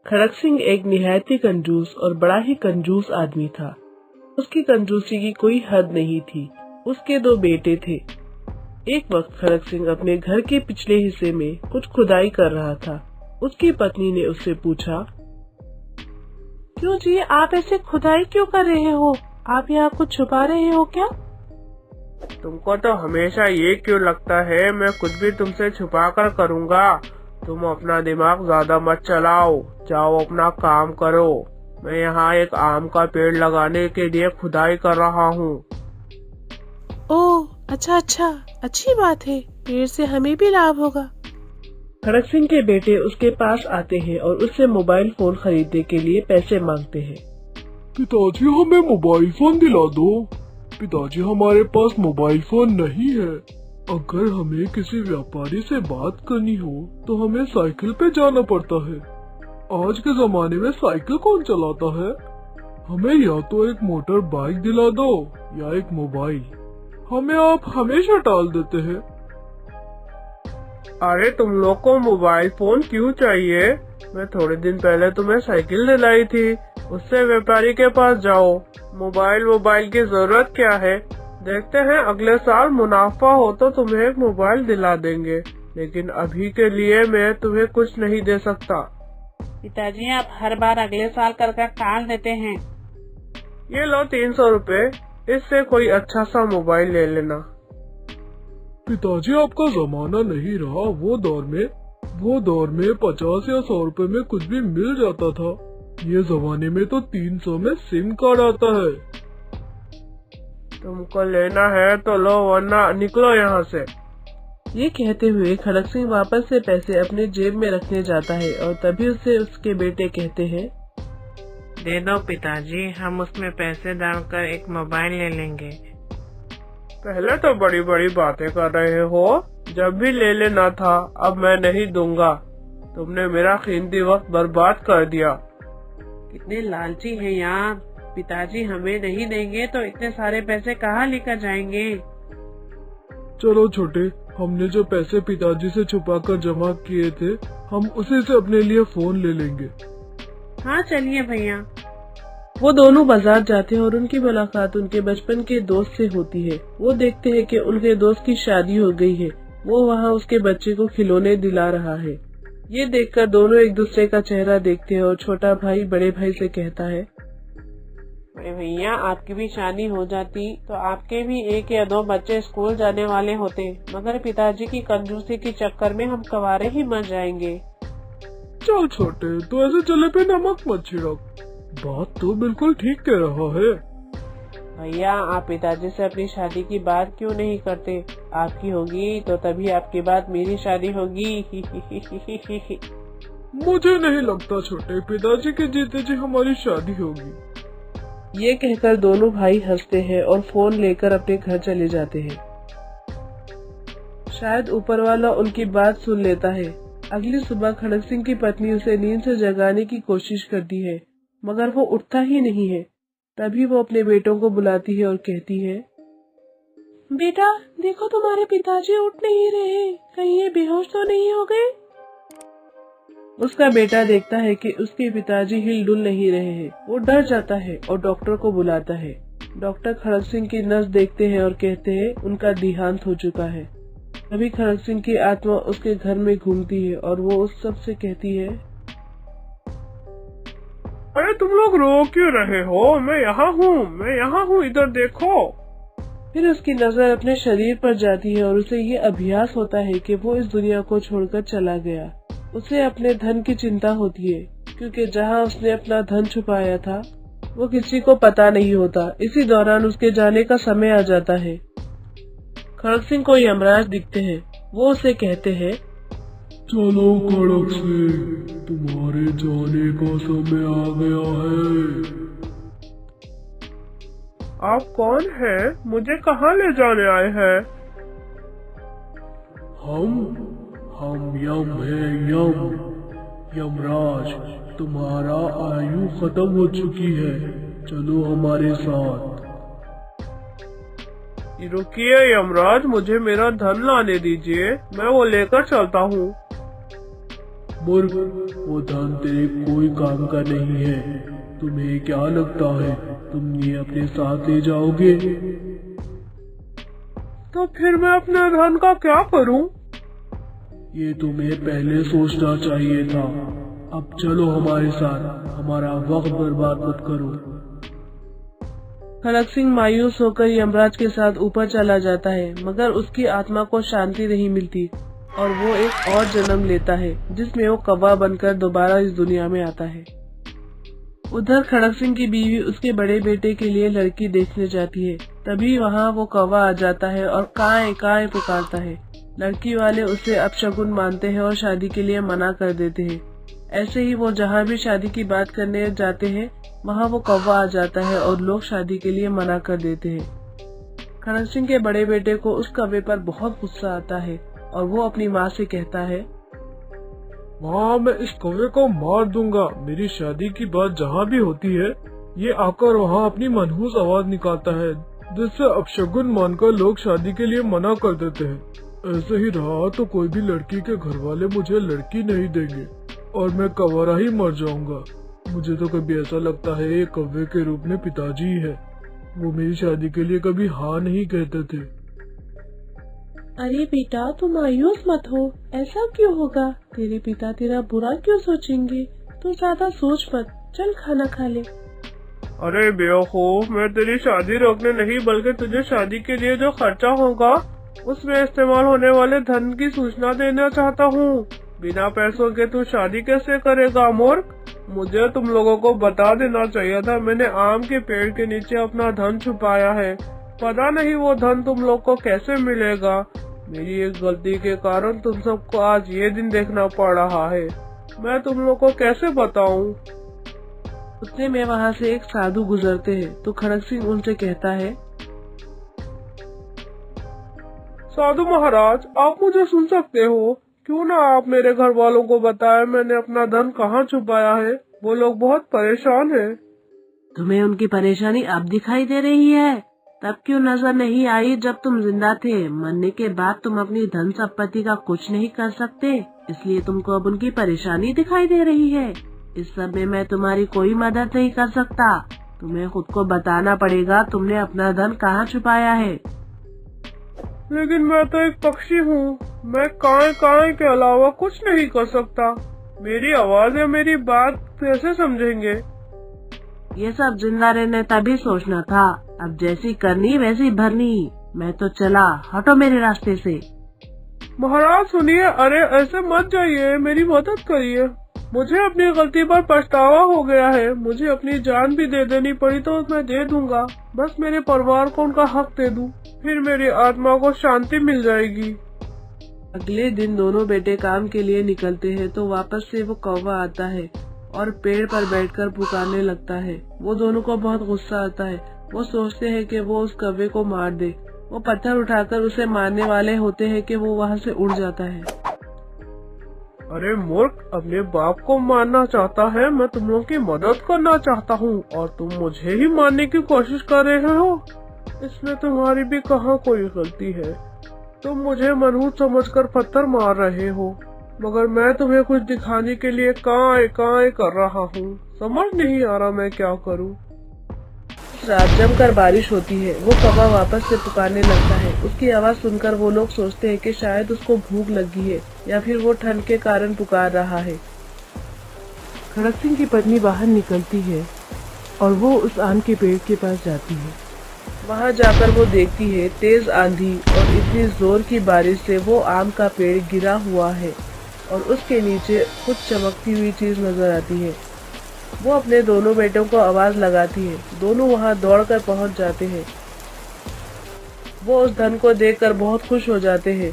खड़क सिंह एक निहायती कंजूस और बड़ा ही कंजूस आदमी था। उसकी कंजूसी की कोई हद नहीं थी। उसके 2 बेटे थे। एक वक्त खड़क सिंह अपने घर के पिछले हिस्से में कुछ खुदाई कर रहा था। उसकी पत्नी ने उससे पूछा, क्यों जी, आप ऐसे खुदाई क्यों कर रहे हो? आप यहाँ कुछ छुपा रहे हो क्या? तुमको तो हमेशा ये क्यों लगता है मैं कुछ भी तुमसे छुपा कर करूँगा? तुम अपना दिमाग ज्यादा मत चलाओ, जाओ अपना काम करो। मैं यहाँ एक आम का पेड़ लगाने के लिए खुदाई कर रहा हूँ। ओह, अच्छा, अच्छी बात है। पेड़ से हमें भी लाभ होगा। खड़क सिंह के बेटे उसके पास आते हैं और उससे मोबाइल फोन खरीदने के लिए पैसे मांगते हैं। पिताजी, हमें मोबाइल फोन दिला दो। पिताजी, हमारे पास मोबाइल फोन नहीं है। अगर हमें किसी व्यापारी से बात करनी हो तो हमें साइकिल पे जाना पड़ता है। आज के जमाने में साइकिल कौन चलाता है? हमें या तो एक मोटर बाइक दिला दो या एक मोबाइल। हमें आप हमेशा टाल देते हैं। अरे तुम लोग को मोबाइल फोन क्यों चाहिए? मैं थोड़े दिन पहले तुम्हें साइकिल दिलाई थी। उससे व्यापारी के पास जाओ। मोबाइल की जरूरत क्या है? देखते हैं अगले साल मुनाफा हो तो तुम्हें एक मोबाइल दिला देंगे, लेकिन अभी के लिए मैं तुम्हें कुछ नहीं दे सकता। पिताजी, आप हर बार अगले साल कर टाल देते हैं। ये लो 300 रुपए, इससे कोई अच्छा सा मोबाइल ले लेना। पिताजी, आपका जमाना नहीं रहा। वो दौर में 50 या 100 रुपए में कुछ भी मिल जाता था। ये जमाने में तो 300 में सिम कार्ड आता है। तुमको लेना है तो लो, वरना निकलो यहाँ से। ये कहते हुए खड़क सिंह वापस से पैसे अपने जेब में रखने जाता है और तभी उससे उसके बेटे कहते हैं, दे दो पिताजी, हम उसमें पैसे डालकर एक मोबाइल ले लेंगे। पहले तो बड़ी बड़ी बातें कर रहे हो। जब भी ले लेना था, अब मैं नहीं दूंगा। तुमने मेरा कीमती वक्त बर्बाद कर दिया। कितने लालची हैं यार। पिताजी हमें नहीं देंगे तो इतने सारे पैसे कहाँ लेकर जाएंगे? चलो छोटे, हमने जो पैसे पिताजी से छुपाकर जमा किए थे, हम उसी से अपने लिए फोन ले लेंगे। हाँ चलिए भैया। वो दोनों बाजार जाते हैं और उनकी मुलाकात उनके बचपन के दोस्त से होती है। वो देखते हैं कि उनके दोस्त की शादी हो गई है। वो वहाँ उसके बच्चे को खिलौने दिला रहा है। ये देखकर दोनों एक दूसरे का चेहरा देखते हैं और छोटा भाई बड़े भाई से कहता है, भैया, आपकी भी शादी हो जाती तो आपके भी 1 या 2 बच्चे स्कूल जाने वाले होते, मगर पिताजी की कंजूसी के चक्कर में हम कवारे ही मर जाएंगे। चल छोटे, तो ऐसे चले पे नमक मत छिड़क। बात तो बिल्कुल ठीक कह रहा है। भैया, आप पिताजी से अपनी शादी की बात क्यों नहीं करते? आपकी होगी तो तभी आपके बाद मेरी शादी होगी। मुझे नहीं लगता छोटे, पिताजी के जीते जी हमारी शादी होगी। ये कहकर दोनों भाई हंसते हैं और फोन लेकर अपने घर चले जाते हैं। शायद ऊपर वाला उनकी बात सुन लेता है। अगली सुबह खड़क सिंह की पत्नी उसे नींद से जगाने की कोशिश करती है, मगर वो उठता ही नहीं है। तभी वो अपने बेटों को बुलाती है और कहती है, बेटा देखो, तुम्हारे पिताजी उठ नहीं रहे। कहीं ये बेहोश तो नहीं हो गए? उसका बेटा देखता है कि उसके पिताजी हिलडुल नहीं रहे हैं। वो डर जाता है और डॉक्टर को बुलाता है। डॉक्टर खड़क सिंह की नस देखते हैं और कहते हैं उनका देहांत हो चुका है। तभी खड़क सिंह की आत्मा उसके घर में घूमती है और वो उस सब से कहती है, अरे तुम लोग रो क्यों रहे हो? मैं यहाँ हूँ, इधर देखो। फिर उसकी नजर अपने शरीर पर जाती है और उसे ये अभ्यास होता है कि वो इस दुनिया को छोड़कर चला गया। उसे अपने धन की चिंता होती है, क्योंकि जहाँ उसने अपना धन छुपाया था वो किसी को पता नहीं होता। इसी दौरान उसके जाने का समय आ जाता है। खड़क सिंह को यमराज दिखते हैं। वो उसे कहते हैं, चलो खड़क सिंह, तुम्हारे जाने का समय आ गया है। आप कौन हैं? मुझे कहाँ ले जाने आए हैं? हम यम है, यमराज। तुम्हारा आयु खत्म हो चुकी है, चलो हमारे साथ। रुकिए यमराज, मुझे मेरा धन लाने दीजिए, मैं वो लेकर चलता हूँ। मूर्ख, वो धन तेरे कोई काम का नहीं है। तुम्हें क्या लगता है तुम ये अपने साथ ले जाओगे? तो फिर मैं अपने धन का क्या करूं? ये तुम्हें पहले सोचना चाहिए था। अब चलो हमारे साथ, हमारा वक्त बर्बाद मत करो। खड़क सिंह मायूस होकर यमराज के साथ ऊपर चला जाता है, मगर उसकी आत्मा को शांति नहीं मिलती और वो एक और जन्म लेता है जिसमें वो कौवा बनकर दोबारा इस दुनिया में आता है। उधर खड़क सिंह की बीवी उसके बड़े बेटे के लिए लड़की देखने जाती है। तभी वहाँ वो कौवा आ जाता है और काए काए पुकारता है। लड़की वाले उसे अपशगुन मानते हैं और शादी के लिए मना कर देते हैं। ऐसे ही वो जहाँ भी शादी की बात करने जाते हैं वहाँ वो कौवा आ जाता है और लोग शादी के लिए मना कर देते हैं। खड़क सिंह के बड़े बेटे को उस कौवे पर बहुत गुस्सा आता है और वो अपनी माँ से कहता है, माँ, मैं इस कौवे को मार दूंगा। मेरी शादी की बात जहाँ भी होती है ये आकर वहाँ अपनी मनहूस आवाज निकालता है, जिससे अपशगुन मानकर लोग शादी के लिए मना कर देते हैं। ऐसे ही रहा तो कोई भी लड़की के घर वाले मुझे लड़की नहीं देंगे और मैं कवारा ही मर जाऊंगा। मुझे तो कभी ऐसा लगता है ये कौवे के रूप में पिताजी ही है। वो मेरी शादी के लिए कभी हाँ नहीं कहते थे। अरे बेटा, तुम मायूस मत हो। ऐसा क्यों होगा? तेरे पिता तेरा बुरा क्यों सोचेंगे? तू ज्यादा सोच मत, चल खाना खा ले। अरे बेवकूफ, मैं तेरी शादी रोकने नहीं बल्कि तुझे शादी के लिए जो खर्चा होगा उसमें इस्तेमाल होने वाले धन की सूचना देना चाहता हूँ। बिना पैसों के तू शादी कैसे करेगा मूर्ख? मुझे तुम लोगों को बता देना चाहिए था। मैंने आम के पेड़ के नीचे अपना धन छुपाया है। पता नहीं वो धन तुम लोग को कैसे मिलेगा। मेरी एक गलती के कारण तुम सबको आज ये दिन देखना पड़ रहा है। मैं तुम लोग को कैसे बताऊं? उतने में वहाँ से एक साधु गुजरते हैं तो खड़क सिंह उनसे कहता है, साधु महाराज, आप मुझे सुन सकते हो? क्यों ना आप मेरे घर वालों को बताएं मैंने अपना धन कहाँ छुपाया है। वो लोग बहुत परेशान हैं। तुम्हें उनकी परेशानी अब दिखाई दे रही है? तब क्यों नजर नहीं आई जब तुम जिंदा थे? मरने के बाद तुम अपनी धन संपत्ति का कुछ नहीं कर सकते, इसलिए तुमको अब उनकी परेशानी दिखाई दे रही है। इस सब में मैं तुम्हारी कोई मदद नहीं कर सकता। तुम्हें खुद को बताना पड़ेगा तुमने अपना धन कहाँ छुपाया है। लेकिन मैं तो एक पक्षी हूँ। मैं काए काए के अलावा कुछ नहीं कर सकता। मेरी आवाज या मेरी बात कैसे समझेंगे? ये सब जिंदा रहने तभी सोचना था। अब जैसी करनी वैसी भरनी। मैं तो चला, हटो मेरे रास्ते से। महाराज सुनिए, अरे ऐसे मत जाइए, मेरी मदद करिए। मुझे अपनी गलती पर पछतावा हो गया है। मुझे अपनी जान भी दे देनी पड़ी तो मैं दे दूंगा। बस मेरे परिवार को उनका हक दे दूं, फिर मेरी आत्मा को शांति मिल जाएगी। अगले दिन दोनों बेटे काम के लिए निकलते हैं तो वापस से वो कौवा आता है और पेड़ पर बैठकर पुकारने लगता है। वो दोनों को बहुत गुस्सा आता है। वो सोचते हैं कि वो उस कौवे को मार दे। वो पत्थर उठाकर उसे मारने वाले होते हैं कि वो वहाँ से उड़ जाता है। अरे मूर्ख, अपने बाप को मारना चाहता है। मैं तुम लोगों की मदद करना चाहता हूँ और तुम मुझे ही मारने की कोशिश कर रहे हो। इसमें तुम्हारी भी कहाँ कोई गलती है। तुम मुझे मनहूस समझकर पत्थर मार रहे हो, मगर मैं तुम्हें कुछ दिखाने के लिए काए काए कर रहा हूँ। समझ नहीं आ रहा मैं क्या करूँ। रात जमकर बारिश होती है। वो कौवा वापस से पुकारने लगता है। उसकी आवाज सुनकर वो लोग सोचते हैं कि शायद उसको भूख लगी है या फिर वो ठंड के कारण पुकार रहा है। खड़क सिंह की पत्नी बाहर निकलती है और वो उस आम के पेड़ के पास जाती है। वहाँ जाकर वो देखती है तेज आंधी और इतनी जोर की बारिश से वो आम का पेड़ गिरा हुआ है और उसके नीचे कुछ चमकती हुई चीज नजर आती है। वो अपने दोनों बेटों को आवाज लगाती है। दोनों वहाँ दौड़कर पहुँच जाते हैं। वो उस धन को देखकर बहुत खुश हो जाते हैं।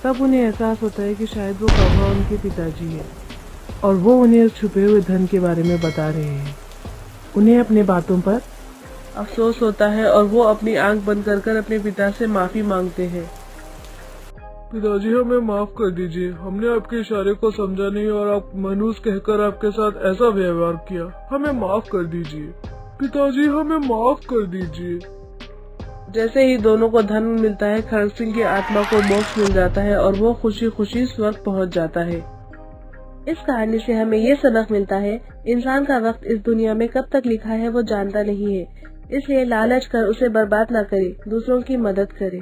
तब उन्हें एहसास होता है कि शायद वो कौवा उनके पिताजी है और वो उन्हें उस छुपे हुए धन के बारे में बता रहे हैं। उन्हें अपने बातों पर अफसोस होता है और वो अपनी आंख बंद कर अपने पिता से माफी मांगते हैं। पिताजी, हमें माफ कर दीजिए। हमने आपके इशारे को समझा नहीं और आप मनहूस कहकर आपके साथ ऐसा व्यवहार किया। हमें माफ कर दीजिए। पिताजी, हमें माफ कर दीजिए। जैसे ही दोनों को धन मिलता है, खड़क सिंह की आत्मा को मोक्ष मिल जाता है और वो खुशी खुशी स्वर्ग पहुंच जाता है। इस कहानी से हमें ये सबक मिलता है, इंसान का वक्त इस दुनिया में कब तक लिखा है वो जानता नहीं है, इसलिए लालच कर उसे बर्बाद न करे, दूसरों की मदद करे।